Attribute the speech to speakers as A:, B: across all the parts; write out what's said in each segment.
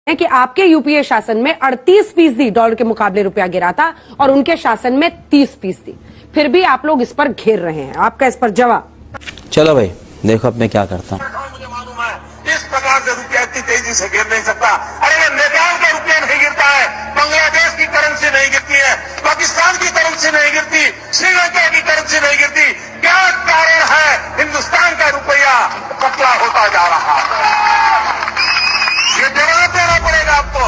A: है कि आपके यूपीए शासन में 38% डॉलर के मुकाबले रुपया गिरा था और उनके शासन में 30%। फिर भी आप लोग इस पर घेर रहे हैं, आपका इस पर जवाब?
B: चलो भाई देखो अब मैं क्या करता हूँ।
C: मुझे मालूम है इस प्रकार से रुपया इतनी तेजी से गिर नहीं सकता। अरे ये नेपाल का रुपया नहीं गिरता है, बांग्लादेश की करेंसी नहीं गिरती है, पाकिस्तान की करेंसी नहीं गिरती, श्रीलंका की करेंसी नहीं गिरती। क्या कारण है हिंदुस्तान का रुपया पतला होता जा रहा है? ये जवाब देना पड़ेगा आपको।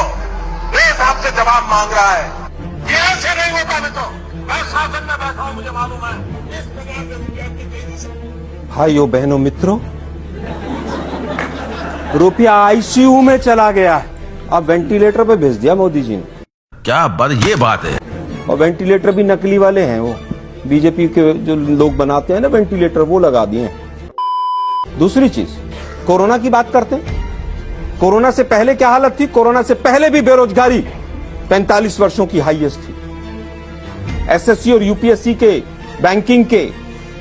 C: देश आपसे जवाब मांग रहा है। ये ऐसे नहीं होता। नहीं तो मैं शासन में बैठा हूं, मुझे मालूम है इस प्रकार से रुपया की तेजी से।
D: भाइयों बहनों मित्रों, रुपया आईसीयू में चला गया है। अब वेंटिलेटर पे भेज दिया मोदी जी ने।
E: क्या बात, ये बात है।
D: और वेंटिलेटर भी नकली वाले हैं, वो बीजेपी के जो लोग बनाते हैं ना वेंटिलेटर, वो लगा दिए हैं। दूसरी चीज, कोरोना की बात करते हैं। कोरोना से पहले क्या हालत थी? कोरोना से पहले भी बेरोजगारी 45 वर्षों की हाईएस्ट थी। एसएससी और यूपीएससी के, बैंकिंग के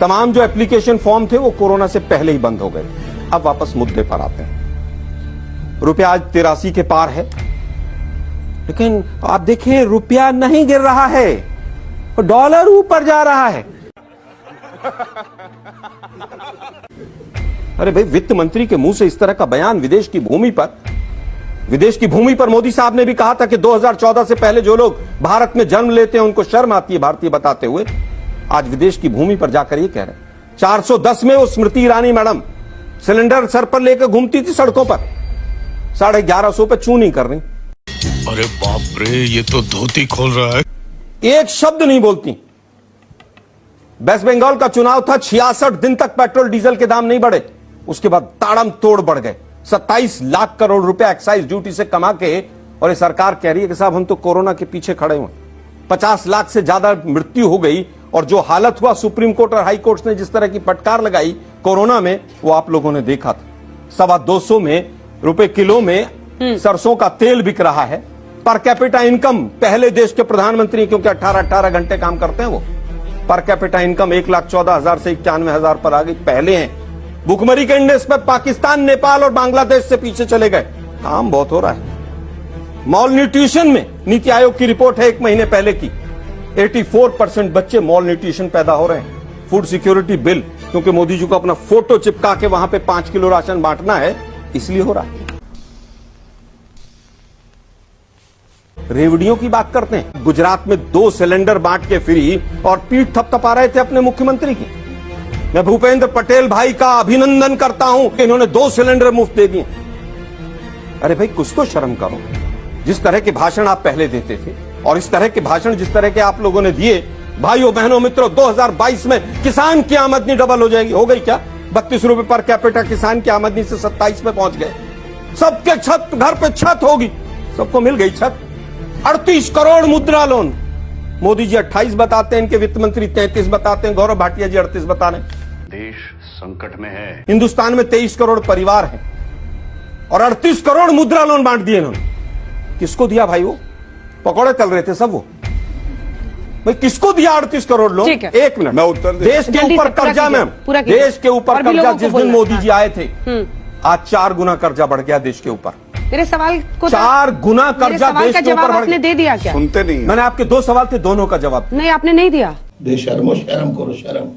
D: तमाम जो एप्लीकेशन फॉर्म थे वो कोरोना से पहले ही बंद हो गए। अब वापस मुद्दे पर आते हैं। रुपया आज 83 के पार है, लेकिन आप देखें रुपया नहीं गिर रहा है, डॉलर ऊपर जा रहा है। अरे भाई, वित्त मंत्री के मुंह से इस तरह का बयान विदेश की भूमि पर मोदी साहब ने भी कहा था कि 2014 से पहले जो लोग भारत में जन्म लेते हैं उनको शर्म आती है भारतीय बताते हुए। आज विदेश की भूमि पर जाकर ये कह रहे हैं। 410 में वो Smriti Irani madam cylinder sir पर लेकर घूमती थी सड़कों पर, 1150 पे चू नहीं कर रही।
E: अरे बाप रे, ये तो धोती खोल रहा है।
D: एक शब्द नहीं बोलती। वेस्ट बंगाल का चुनाव था, 66 दिन तक पेट्रोल डीजल के दाम नहीं बढ़े, उसके बाद ताड़म तोड़ बढ़ गए। 27 लाख करोड़ रुपए एक्साइज ड्यूटी से कमा के, और ये सरकार कह रही है कि साहब हम तो कोरोना के पीछे खड़े हुए। 50 लाख से ज्यादा मृत्यु हो गई, और जो हालत हुआ सुप्रीम कोर्ट और हाई कोर्ट ने जिस तरह की फटकार लगाई कोरोना में, वो आप लोगों ने देखा था। 225 में रुपए किलो में सरसों का तेल बिक रहा है। पर कैपिटा इनकम पहले देश के प्रधानमंत्री, क्योंकि 18 घंटे काम करते हैं वो, पर कैपिटा इनकम 1,14,000 से 91,000 पर आ गई, पहले हैं। भुखमरी के इंडेक्स पर पाकिस्तान, नेपाल और बांग्लादेश से पीछे चले गए। काम बहुत हो रहा है। मॉल न्यूट्रिशन में नीति आयोग की रिपोर्ट है 1 महीने पहले की, 84% बच्चे मॉल न्यूट्रिशन पैदा हो रहे हैं। फूड सिक्योरिटी बिल, क्योंकि मोदी जी को अपना फोटो चिपका के वहां पे 5 किलो राशन बांटना है, इसलिए हो रहा है। रेवड़ियों की बात करते हैं। गुजरात में 2 सिलेंडर बांट के फ्री, और पीठ थपथपा रहे थे अपने मुख्यमंत्री की। मैं भूपेंद्र पटेल भाई का अभिनंदन करता हूं कि इन्होंने 2 सिलेंडर मुफ्त दे दिए। अरे भाई, कुछ तो शर्म करो। जिस तरह के भाषण आप पहले देते थे, और इस तरह के भाषण जिस तरह के आप लोगों ने दिए, भाइयों बहनों मित्रों, 2022 में किसान की आमदनी डबल हो जाएगी। हो गई क्या? 32 रुपए पर कैपिटा किसान की आमदनी से 27 में पहुंच गए। सबके छत, घर पे छत होगी, सबको मिल गई छत। 38 करोड़ मुद्रा लोन। मोदी जी 28 बताते हैं, इनके वित्त मंत्री 33 बताते हैं, गौरव भाटिया जी 38 बता रहे हैं।
F: देश संकट में है।
D: हिंदुस्तान में 23 करोड़ परिवार हैं, और 38 करोड़ मुद्रा लोन बांट दिए इन्होंने। किसको दिया भाई? वो पकौड़े तल रहे थे सब वो। भाई किसको दिया 38 करोड़ लोन? 1 मिनट, मैं उत्तर देश के ऊपर कर्जा, मैम, देश के ऊपर कर्जा जिस दिन मोदी जी आए थे, आज 4 गुना कर्जा बढ़ गया देश के ऊपर।
A: मेरे सवाल को
D: 4 गुना कर्जा देश के ऊपर बढ़ गया।
A: आपने दे दिया क्या?
F: सुनते नहीं।
D: मैंने आपके 2 सवाल थे, दोनों का जवाब
A: नहीं, आपने नहीं दिया।
F: बेशर्मो, शर्म करो, शर्म।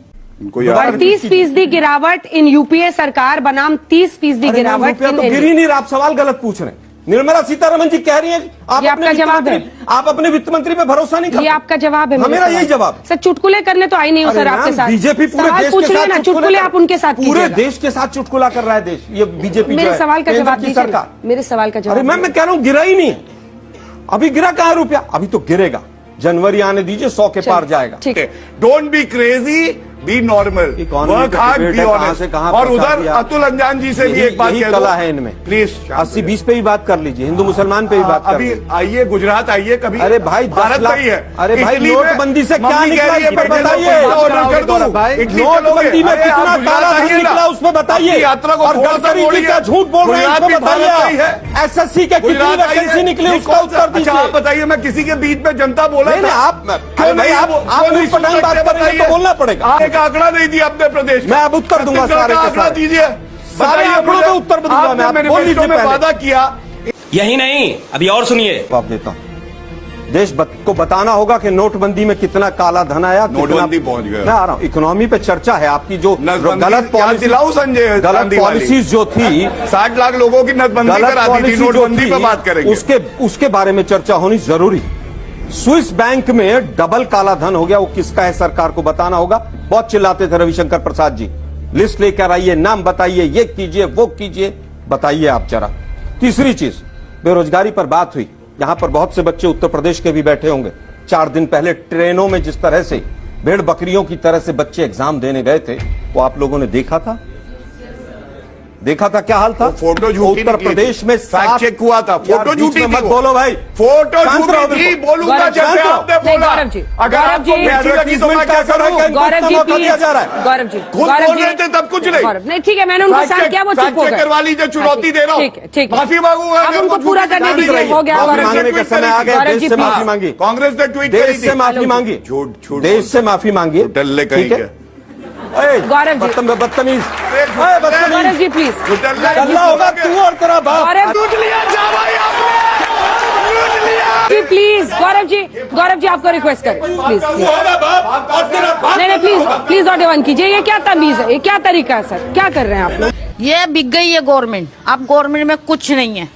A: 38% गिरावट इन यूपीए सरकार बनाम 30% गिरावट।
D: रुपया तो गिर ही नहीं रहा, आप सवाल गलत पूछ रहे हैं। निर्मला सीतारमण जी कह रही है आप
A: आपका जवाब है।
D: आप अपने वित्त मंत्री पे भरोसा नहीं करते।
A: ये आपका जवाब है।
D: मेरा यही जवाब।
A: सर, चुटकुले करने तो आई नहीं हूँ सर आपके साथ।
D: बीजेपी पूरे देश
A: पूछ
D: के
A: रहे
D: साथ
A: ना, चुटकुले आप उनके साथ
D: पूरे देश के साथ चुटकुला कर रहा है देश, ये बीजेपी।
A: मेरे सवाल का जवाब दीजिए।
D: सरकार,
A: मेरे सवाल का जवाब।
D: अरे मैं कह रहा हूँ गिरा ही नहीं। अभी गिरा कहाँ रुपया? अभी तो गिरेगा। जनवरी आने दीजिए, 100 के पार जाएगा।
A: ठीक है।
F: Don't be crazy, B normal, work hard, be honest. और उधर अतुल अंजान जी से भी एक बात कह दो।
D: कला है इनमें,
F: प्लीज
D: 80-20 पे भी बात कर लीजिए, हिंदू मुसलमान पे भी बात कर लीजिए।
F: अभी आइए गुजरात आइए कभी।
D: अरे भाई,
F: भारत में ही है।
D: अरे भाई, नोटबंदी से क्या निकला इस पर बताइए। नोटबंदी में कितना काला धन निकला उस पर बताइए।
F: यात्रा को
D: और गडकरी जी क्या झूठ बोल रहे हैं इस पर बताइए। एसएससी के कितनी वैकेंसी निकली उसका उत्तर दीजिए।
F: आप बताइए, मैं किसी के बीच में जनता बोला
D: नहीं, आप बात करेंगे तो बोलना पड़ेगा।
F: एक आंकड़ा नहीं दिया अपने प्रदेश।
D: मैं अब उत्तर दूंगा सारे के सारे।
F: दीजिए,
D: सारे आंकड़ों का उत्तर दूंगा मैं।
F: मैंने वादा किया
G: यही नहीं, अभी और सुनिए।
D: जवाब देता हूं। को बताना होगा कि नोटबंदी में कितना काला धन आया,
F: नोटबंदी पहुंच गया।
D: मैं आ रहा हूं, इकोनॉमी पे चर्चा है आपकी। जो गलत पॉलिसी
F: दिलाओ संजय,
D: गलत पॉलिसीज जो थी,
F: 60 लाख लोगों की नोटबंदी करा दी थी, नोटबंदी पे बात करेंगे।
D: उसके बारे में चर्चा होनी जरूरी। स्विस बैंक में डबल काला धन हो गया, वो किसका है सरकार को बताना होगा। बहुत चिल्लाते थे रविशंकर प्रसाद जी, लिस्ट लेकर आइए, नाम बताइए, ये कीजिए वो कीजिए, बताइए आप जरा। तीसरी चीज, बेरोजगारी पर बात हुई। यहां पर बहुत से बच्चे उत्तर प्रदेश के भी बैठे होंगे। 4 दिन पहले ट्रेनों में जिस तरह से भेड़ बकरियों की तरह से बच्चे एग्जाम देने गए थे, वो आप लोगों ने देखा था क्या हाल था।
F: फोटो झूठी
D: उत्तर प्रदेश में
F: फैक्ट चेक हुआ था, फोटो झूठी
D: मत बोलो भाई,
F: फोटो झूठी बोलूंगा जैसे आपने बोला।
A: गौरव जी,
F: अगर आपको बेटी लगी तो मैं क्या करूं?
A: गौरव जी
D: दिया जा रहा है।
A: गौरव जी
F: खुद बोल रहे थे तब कुछ नहीं,
A: ठीक है, मैंने उनको शांत किया, वो चुप हो गए।
F: करवा लीजिए, चुनौती दे रहा हूं,
A: ठीक है,
F: माफी मांगूंगा।
A: अब उनको पूरा करने दीजिए, हो गया।
D: मांगने का समय आ गया, देश से माफी मांगी,
F: कांग्रेस ने ट्वीट
D: देश से माफी मांगी, देश से माफी मांगी। ठीक है,
A: गौरव जी,
D: बदतमीज,
A: गौरव जी प्लीज,
D: अल्लाह होगा तू और तेरा बाप।
F: लूट लिया जावाई आपने,
A: जी प्लीज, गौरव जी आपको रिक्वेस्ट करें प्लीज, नहीं प्लीज प्लीज नॉट इवन कीजिए। ये क्या तमीज है, ये क्या तरीका है सर, क्या कर रहे हैं आप लोग?
H: ये बिक गई है गवर्नमेंट, अब गवर्नमेंट में कुछ नहीं है।